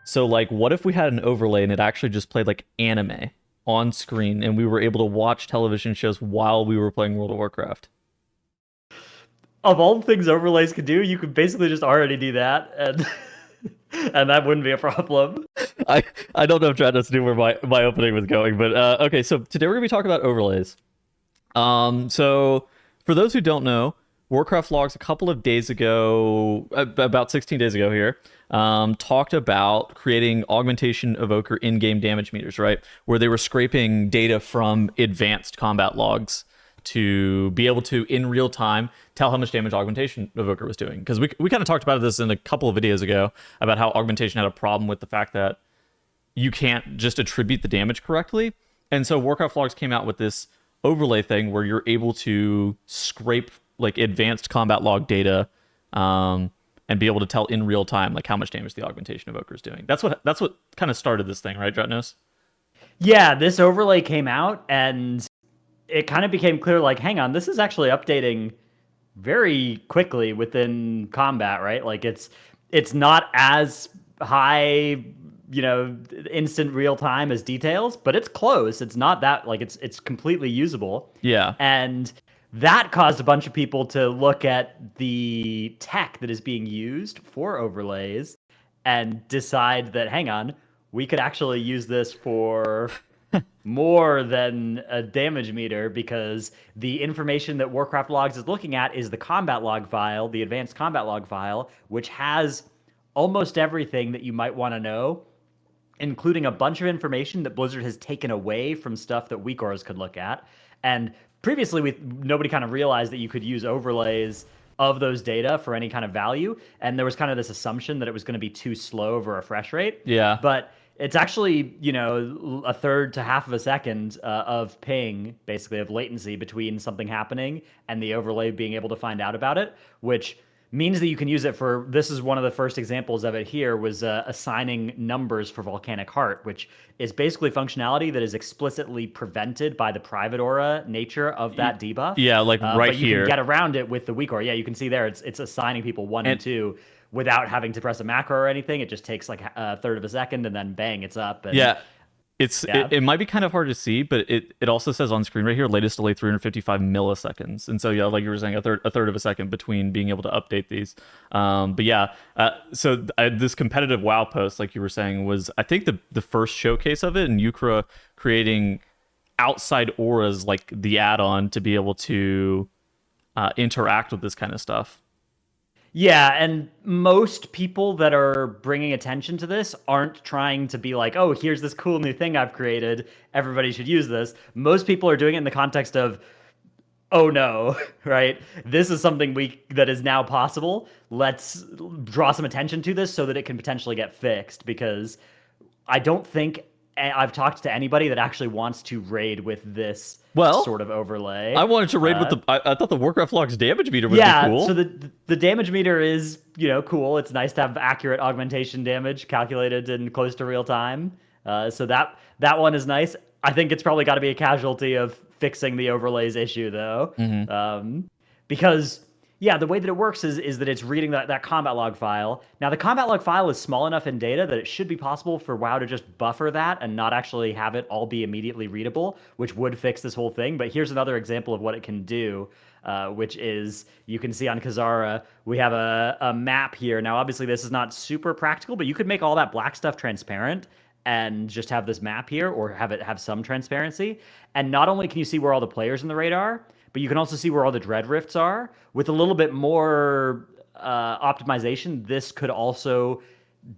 So, like, what if we had an overlay and it actually just played like anime on screen and we were able to watch television shows while we were playing World of Warcraft? Of all the things overlays could do, you could basically just already do that, and and that wouldn't be a problem. I I don't know if Dratnos knew where my opening was going, but okay. So today we're gonna be talking about overlays. So for those who don't know, Warcraft logs a couple of days ago, about 16 days ago here, talked about creating augmentation evoker in-game damage meters, right? Where they were scraping data from advanced combat logs to be able to, in real time, tell how much damage augmentation evoker was doing. Because we kind of talked about this in a couple of videos ago about how augmentation had a problem with the fact that you can't just attribute the damage correctly. And so Warcraft logs came out with this overlay thing where you're able to scrape like advanced combat log data and be able to tell in real time like how much damage the augmentation evoker is doing. That's what kind of started this thing, right, Dratnos? Yeah, this overlay came out, and it kind of became clear, like, hang on, this is actually updating very quickly within combat, right? Like, it's not as high, instant real time as details, but it's close. It's not that, like, it's completely usable. Yeah. And that caused a bunch of people to look at the tech that is being used for overlays and decide that, hang on, we could actually use this for more than a damage meter, because the information that Warcraft Logs is looking at is the combat log file, the advanced combat log file, which has almost everything that you might want to know, including a bunch of information that Blizzard has taken away from stuff that weakors could look at. And previously, nobody kind of realized that you could use overlays of those data for any kind of value, and there was kind of this assumption that it was going to be too slow of a refresh rate. Yeah. But it's actually, a third to half of a second of ping, basically, of latency between something happening and the overlay being able to find out about it, which means that you can use it for, this is one of the first examples of it here, was assigning numbers for Volcanic Heart, which is basically functionality that is explicitly prevented by the private aura nature of that debuff. Yeah, like right but you here. can get around it with the weak aura. Yeah, you can see there, it's assigning people 1 and 2 without having to press a macro or anything. It just takes like a third of a second, and then bang, it's up. And yeah. It might be kind of hard to see, but it also says on screen right here, latest delay 355 milliseconds. And so, yeah, like you were saying, a third of a second between being able to update these. But yeah, so this competitive WoW post, like you were saying, was, I think, the first showcase of it, and Ukra creating outside auras like the add-on to be able to interact with this kind of stuff. Yeah, and most people that are bringing attention to this aren't trying to be like, oh, here's this cool new thing I've created, everybody should use this. Most people are doing it in the context of, oh no, right? This is something that is now possible. Let's draw some attention to this so that it can potentially get fixed, because I don't think I've talked to anybody that actually wants to raid with this sort of overlay. I wanted to raid with I thought the Warcraft Logs damage meter would be cool. Yeah, so the damage meter is, cool. It's nice to have accurate augmentation damage calculated in close to real time. So that one is nice. I think it's probably got to be a casualty of fixing the overlays issue, though. Mm-hmm. Because, yeah, the way that it works is that it's reading that combat log file. Now, the combat log file is small enough in data that it should be possible for WoW to just buffer that and not actually have it all be immediately readable, which would fix this whole thing. But here's another example of what it can do, which is, you can see on Kazara, we have a map here. Now, obviously, this is not super practical, but you could make all that black stuff transparent and just have this map here, or have it have some transparency. And not only can you see where all the players in the raid are, but you can also see where all the dread rifts are. With a little bit more optimization, this could also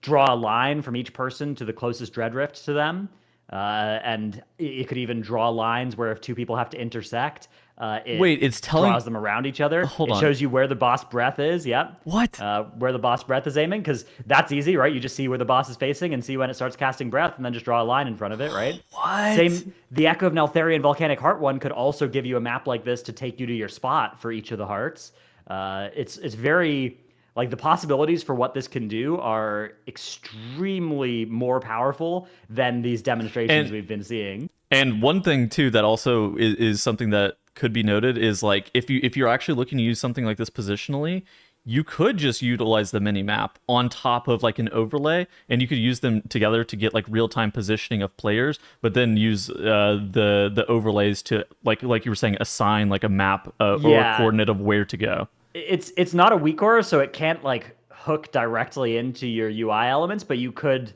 draw a line from each person to the closest dread rift to them. And it could even draw lines where if two people have to intersect, it's draws them around each other. Hold on. It shows you where the boss breath is. Yep. What? Where the boss breath is aiming, because that's easy, right? You just see where the boss is facing and see when it starts casting breath, and then just draw a line in front of it, right? What? Same. The Echo of Neltharion Volcanic Heart one could also give you a map like this to take you to your spot for each of the hearts. It's very, like, the possibilities for what this can do are extremely more powerful than these demonstrations we've been seeing. And one thing too that also is something that could be noted is, like, if you're actually looking to use something like this positionally, you could just utilize the mini map on top of like an overlay, and you could use them together to get like real-time positioning of players, but then use the overlays to like you were saying, assign like a map or a Yeah, coordinate of where to go. it's not a weak aura, so it can't like hook directly into your UI elements, but you could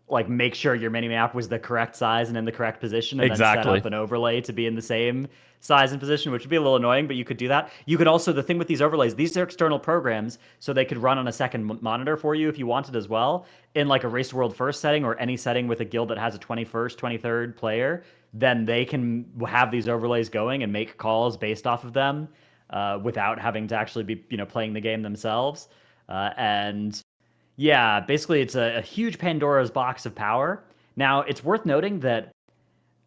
like make sure your mini map was the correct size and in the correct position, and then set Exactly. up an overlay to be in the same size and position, which would be a little annoying, but you could do that. You could also, the thing with these overlays, these are external programs, so they could run on a second monitor for you if you wanted as well, in like a Race to World First setting or any setting with a guild that has a 21st, 23rd player. Then they can have these overlays going and make calls based off of them without having to actually be playing the game themselves. And yeah, basically, it's a huge Pandora's box of power. Now, it's worth noting that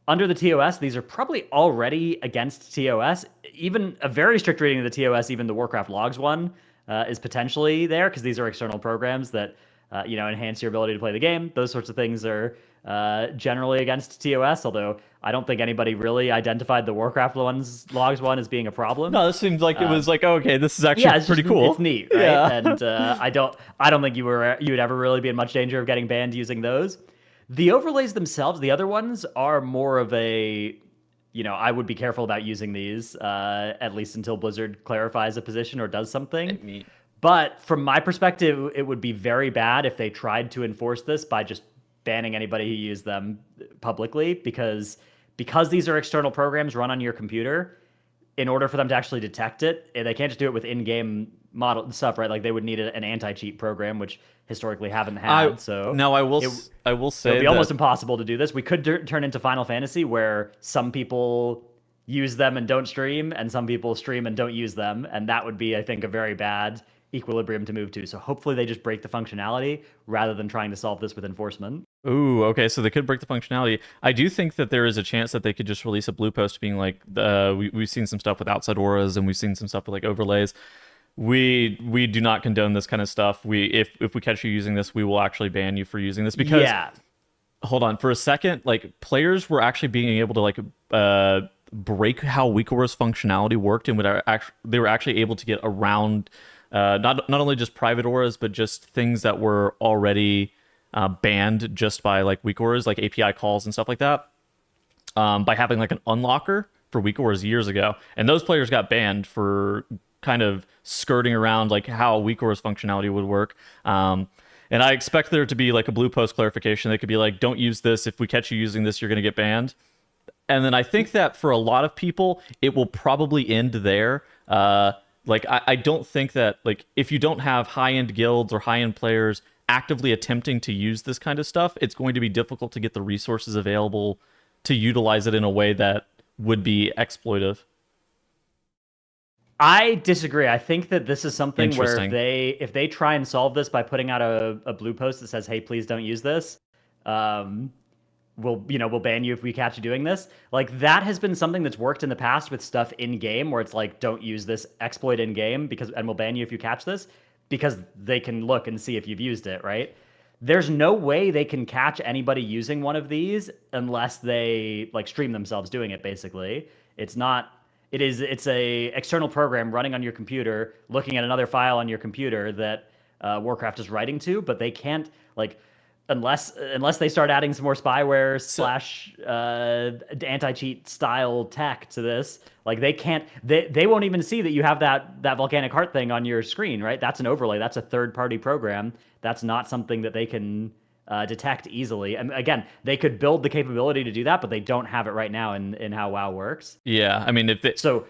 under the TOS, these are probably already against TOS. Even a very strict reading of the TOS, even the Warcraft logs one, is potentially there because these are external programs that enhance your ability to play the game. Those sorts of things are generally against TOS. Although I don't think anybody really identified the Warcraft logs one as being a problem. No, this seems like it was like, okay, this is actually Yeah, it's pretty just cool. it's neat, right? Yeah. And I don't think you would ever really be in much danger of getting banned using those. The overlays themselves, the other ones are more of a, I would be careful about using these at least until Blizzard clarifies a position or does something. Neat. But from my perspective, it would be very bad if they tried to enforce this by just banning anybody who used them publicly, because these are external programs run on your computer. In order for them to actually detect it, they can't just do it with in-game model stuff, right? Like they would need an anti-cheat program, which historically haven't had. So now I will it say would be that almost impossible to do this. We could turn into Final Fantasy, where some people use them and don't stream, and some people stream and don't use them, and that would be, I think, a very bad equilibrium to move to. So hopefully they just break the functionality rather than trying to solve this with enforcement. Ooh, okay, so they could break the functionality. I do think that there is a chance that they could just release a blue post being like, we've seen some stuff with outside auras, and we've seen some stuff with like overlays. We do not condone this kind of stuff. If we catch you using this, we will actually ban you for using this, because Yeah. hold on for a second, like players were actually being able to like break how weak aura's functionality worked, and they were actually able to get around not only just private auras, but just things that were already banned just by like weak auras, like API calls and stuff like that, by having like an unlocker for weak auras years ago. And those players got banned for kind of skirting around like how weak aura's functionality would work. And I expect there to be like a blue post clarification. They could be like, don't use this. If we catch you using this, you're going to get banned. And then I think that for a lot of people, it will probably end there. Like, I don't think that, like, if you don't have high-end guilds or high-end players actively attempting to use this kind of stuff, it's going to be difficult to get the resources available to utilize it in a way that would be exploitive. I disagree. I think that this is something where Interesting. if they try and solve this by putting out a blue post that says, "Hey, please don't use this," we'll ban you if we catch you doing this. Like that has been something that's worked in the past with stuff in game, where it's like, "Don't use this exploit in game and we'll ban you if you catch this," because they can look and see if you've used it, right? There's no way they can catch anybody using one of these unless they like stream themselves doing it. Basically, it's a external program running on your computer, looking at another file on your computer that Warcraft is writing to, but they can't like unless they start adding some more spyware slash anti-cheat style tech to this. Like they won't even see that you have that volcanic heart thing on your screen, right? That's an overlay. That's a third party program. That's not something that they can detect easily. And again, they could build the capability to do that, but they don't have it right now in how WoW works. Yeah, I mean, So,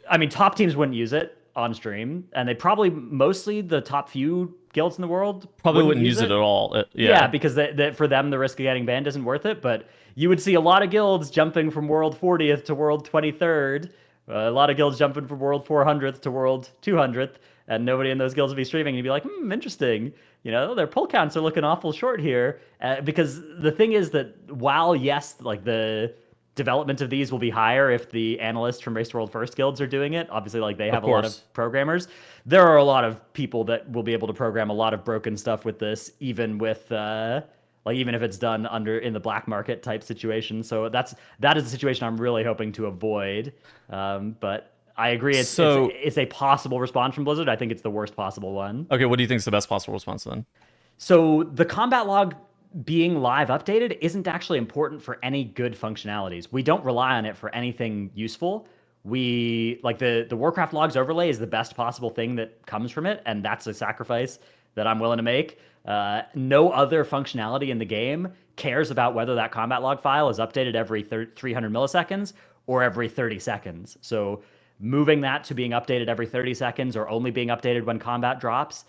I mean, top teams wouldn't use it on stream, and they probably mostly the top few guilds in the world probably wouldn't use it at all. Yeah, because for them the risk of getting banned isn't worth it. But you would see a lot of guilds jumping from World 40th to World 23rd, a lot of guilds jumping from World 400th to World 200th, and nobody in those guilds would be streaming. And you'd be like, interesting. Their pull counts are looking awful short here. Because the thing is that while, yes, like the development of these will be higher if the analysts from Race to World First guilds are doing it. Obviously, like they have a lot of programmers. There are a lot of people that will be able to program a lot of broken stuff with this, even with even if it's done in the black market type situation. So that is a situation I'm really hoping to avoid. But I agree. So, It's a possible response from Blizzard. I think it's the worst possible one. okay, what do you think is the best possible response then? So the combat log being live updated isn't actually important for any good functionalities. We don't rely on it for anything useful. We like the Warcraft logs overlay is the best possible thing that comes from it, and that's a sacrifice that I'm willing to make. No other functionality in the game cares about whether that combat log file is updated every 300 milliseconds or every 30 seconds. So moving that to being updated every 30 seconds or only being updated when combat drops,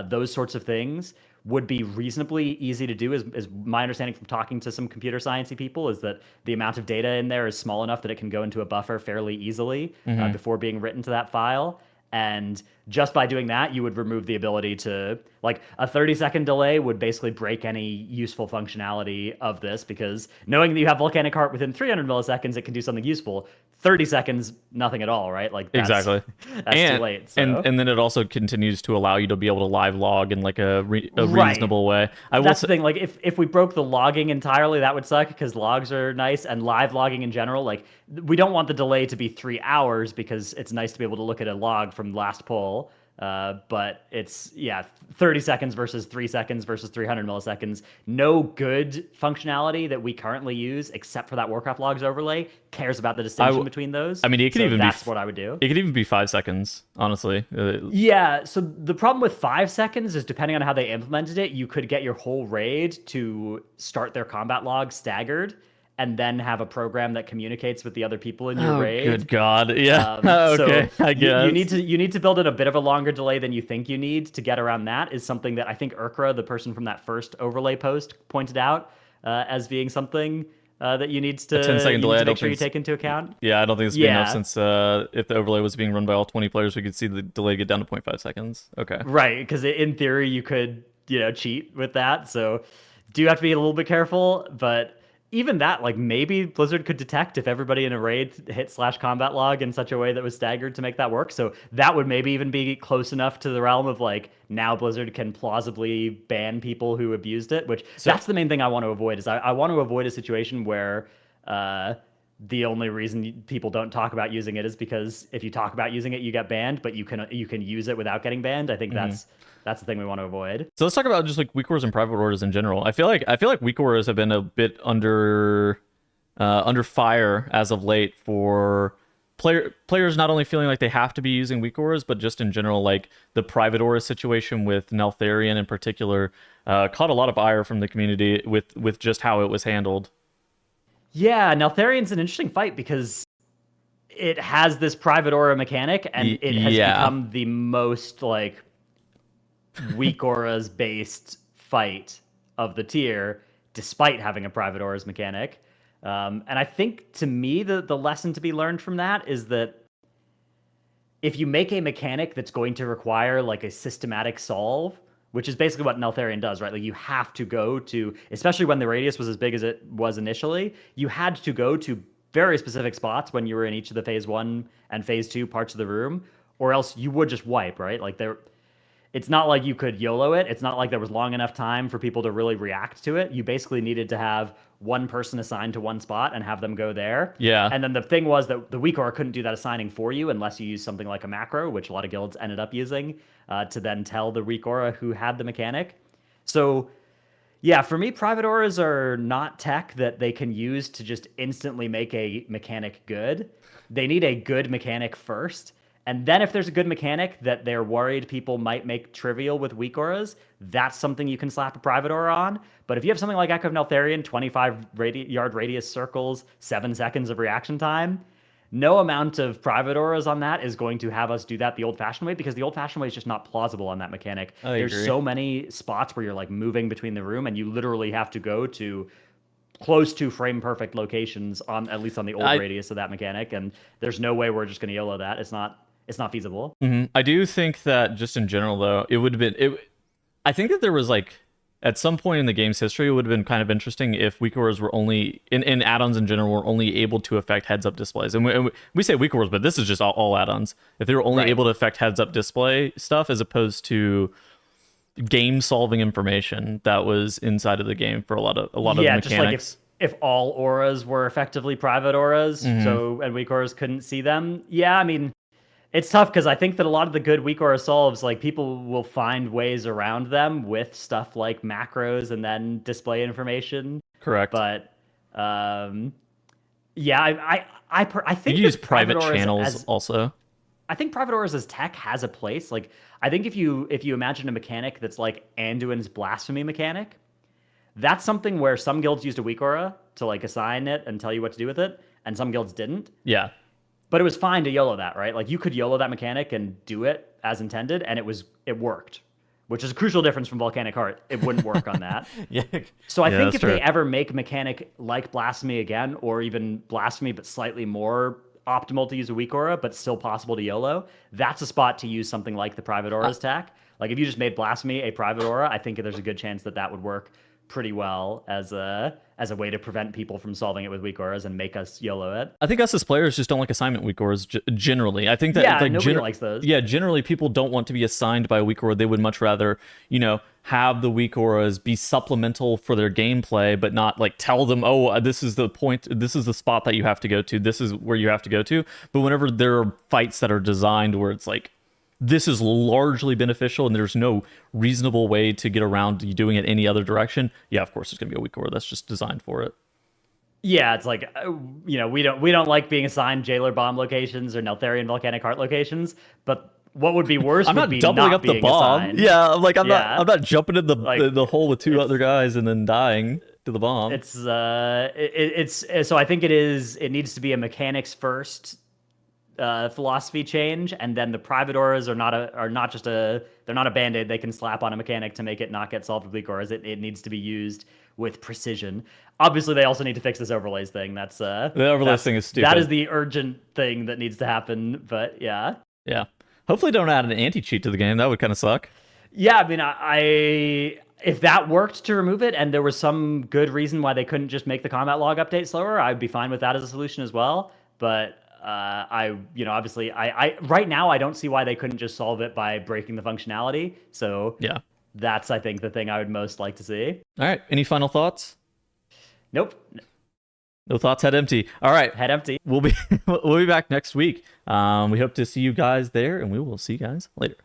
those sorts of things would be reasonably easy to do, is my understanding from talking to some computer sciencey people, is that the amount of data in there is small enough that it can go into a buffer fairly easily before being written to that file. And just by doing that, you would remove the ability to, like, a 30-second delay would basically break any useful functionality of this, because knowing that you have Volcanic Heart within 300 milliseconds, it can do something useful. 30 seconds, nothing at all, right? Like, that's, Exactly. that's too late. So. And then it also continues to allow you to be able to live log in like a Right. reasonable way. That's the thing. Like, if we broke the logging entirely, that would suck, because logs are nice, and live logging in general. Like, we don't want the delay to be 3 hours, because it's nice to be able to look at a log from last poll. But it's 30 seconds versus 3 seconds versus 300 milliseconds. No good functionality that we currently use, except for that Warcraft logs overlay, cares about the distinction between those. I mean, it could even that's what I would do. It could even be 5 seconds, honestly. Yeah, so the problem with 5 seconds is, depending on how they implemented it, you could get your whole raid to start their combat log staggered, and then have a program that communicates with the other people in your raid. Good God. Yeah. Okay, So I guess. you need to build in a bit of a longer delay than you think you need to get around that, is something that I think Urkra, the person from that first overlay post, pointed out as being something that you need to, 10-second delay, make sure you take into account. Yeah, I don't think it's good enough, since if the overlay was being run by all 20 players, we could see the delay get down to 0.5 seconds. Okay. Right, because in theory you could, cheat with that. So do have to be a little bit careful, but even that, like, maybe Blizzard could detect if everybody in a raid hit /combat log in such a way that was staggered to make that work. So that would maybe even be close enough to the realm of, like, now Blizzard can plausibly ban people who abused it, which that's the main thing I want to avoid. Is I want to avoid a situation where the only reason people don't talk about using it is because if you talk about using it, you get banned, but you can use it without getting banned. I think that's the thing we want to avoid. So let's talk about just like weak orders and private orders in general. I feel like weak orders have been a bit under fire as of late for players not only feeling like they have to be using weak orders, but just in general, like the private aura situation with Neltharion in particular caught a lot of ire from the community with just how it was handled. Yeah, Neltharion's an interesting fight, because it has this private aura mechanic, and it has become the most, like, weak auras based fight of the tier, despite having a private auras mechanic. And I think, to me, the lesson to be learned from that is that if you make a mechanic that's going to require, like, a systematic solve, which is basically what Neltharion does, right? Like, you have to go to, especially when the radius was as big as it was initially, you had to go to very specific spots when you were in each of the phase 1 and phase 2 parts of the room, or else you would just wipe, right? Like, it's not like you could YOLO it. It's not like there was long enough time for people to really react to it. You basically needed to have one person assigned to one spot and have them go there. Yeah. And then the thing was that the weak aura couldn't do that assigning for you unless you used something like a macro, which a lot of guilds ended up using to then tell the weak aura who had the mechanic. So yeah, for me, private auras are not tech that they can use to just instantly make a mechanic good. They need a good mechanic first. And then if there's a good mechanic that they're worried people might make trivial with weak auras, that's something you can slap a private aura on. But if you have something like Echo of Neltharion, 25-yard radius circles, 7 seconds of reaction time, no amount of private auras on that is going to have us do that the old-fashioned way, because the old-fashioned way is just not plausible on that mechanic. There's so many spots where you're, like, moving between the room, and you literally have to go to close to frame perfect locations, on at least on the old radius of that mechanic, and there's no way we're just going to YOLO that. It's not feasible. Mm-hmm. I do think that just in general, though, it would have been. I think that there was, like, at some point in the game's history, it would have been kind of interesting if weak auras were only in add-ons in general were only able to affect heads-up displays. And we say weak auras, but this is just all add-ons. If they were only able to affect heads-up display stuff as opposed to game-solving information that was inside of the game for a lot of the mechanics. Just like if all auras were effectively private auras, and weak auras couldn't see them. Yeah, I mean, It's tough because I think that a lot of the good weak aura solves, like people will find ways around them with stuff like macros and then display information. Correct. But yeah, I You think can use that private private auras channels as also. I think private auras as tech has a place. Like I think if you imagine a mechanic that's like Anduin's blasphemy mechanic, that's something where some guilds used a weak aura to like assign it and tell you what to do with it, and some guilds didn't. Yeah. But it was fine to YOLO that, right? Like you could YOLO that mechanic and do it as intended, and it worked, which is a crucial difference from Volcanic Heart. It wouldn't work on that. Yeah. So I Yeah, think that's if true. they ever make mechanic like Blasphemy again, or even Blasphemy but slightly more optimal to use a weak aura, but still possible to YOLO, that's a spot to use something like the Private Aura's tack. Like if you just made Blasphemy a Private Aura, I think there's a good chance that that would work pretty well as a way to prevent people from solving it with weak auras and make us YOLO it. I think us as players just don't like assignment weak auras generally. I think that Yeah, like nobody likes those. Yeah, generally people don't want to be assigned by a weak aura. They would much rather, have the weak auras be supplemental for their gameplay, but not like tell them, oh, this is the point, this is the spot that you have to go to, this is where you have to go to. But whenever there are fights that are designed where it's like, this is largely beneficial and there's no reasonable way to get around doing it any other direction, yeah, of course there's going to be a weak aura that's just designed for it. Yeah, it's like we don't like being assigned Jailer Bomb locations or Neltharion Volcanic Heart locations, but what would be worse I'm would not be doubling not up the being bomb. assigned. Yeah, Yeah. I'm not jumping in Like, the hole with two other guys and then dying to the bomb. It's so I think it needs to be a mechanics first philosophy change, and then the private auras are not just they're not a band-aid they can slap on a mechanic to make it not get solved with weak auras. It needs to be used with precision. Obviously, they also need to fix this overlays thing. The overlays thing is stupid. That is the urgent thing that needs to happen. But yeah, Yeah. Hopefully, don't add an anti-cheat to the game. That would kind of suck. yeah. I mean, I if that worked to remove it, and there was some good reason why they couldn't just make the combat log update slower, I'd be fine with that as a solution as well. But obviously, I right now I don't see why they couldn't just solve it by breaking the functionality. So Yeah. that's, I think, the thing I would most like to see. All right. Any final thoughts? Nope. No thoughts. Head empty. All right. Head empty. We'll be back next week. We hope to see you guys there, and we will see you guys later.